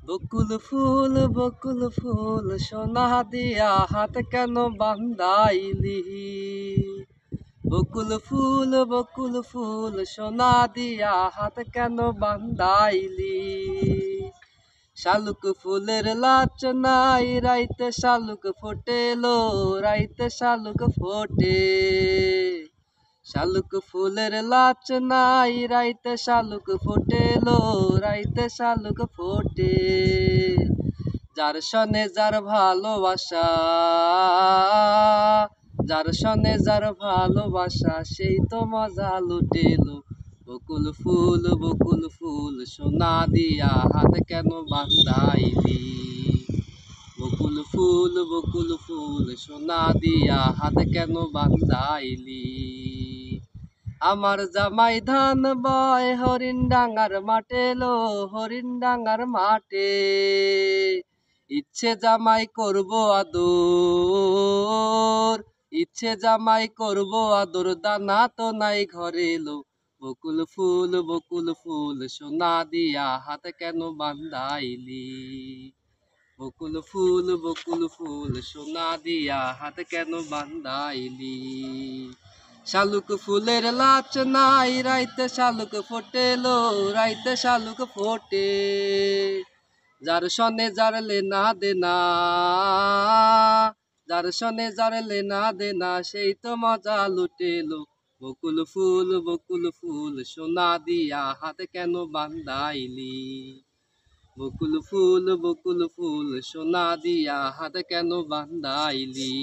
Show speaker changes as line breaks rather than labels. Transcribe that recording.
বকুল ফুল সোনা দিয়া হাত কেন বান্ধাইলি। বকুল ফুল সোনা দিয়া হাত কেন বান্ধাইলি। শালুক ফুলের লাচনাই রাইতে শালুক ফোটেলো, রাইতে শালুক ফোটে। শালুক ফুলের লাচনাই রাইতে শালুক ফোটেলো, রাইতে শালুক ফোটে। যার সনে যার ভালোবাসা, যার সনে যার ভালোবাসা সেই তো মজা লুটেলো। বকুল ফুল সোনা দিয়া হাত কেন বান্ধাইলি। বকুল ফুল সোনা দিয়া হাত কেন বান্ধাইলি। আমার জামাই ধান বয় হরিণ ডাঙ্গার মাঠে লো, হরিণ ডাঙ্গার মাঠে। ইচ্ছে জামাই করব আদর, ইচ্ছে জামাই করব আদর, দানা তো নাই ঘরে লো। বকুল ফুল সোনা দিয়া হাত কেন বান্ধাইলি। বকুল ফুল সোনা দিয়া হাত কেন বান্ধাইলি। শালুক ফুলের লাচনাই রাইতে শালুক ফোটেলো, রাইতে শালুক ফোটে। যার সনে যার লেনা দেনা, যার সনে যার লেনা দেনা সেই তো মজা লুটেলো। বকুল ফুল সোনা দিয়া হাত কেন বান্ধাইলি। বকুল ফুল সোনা দিয়া হাত কেন বান্ধাইলি।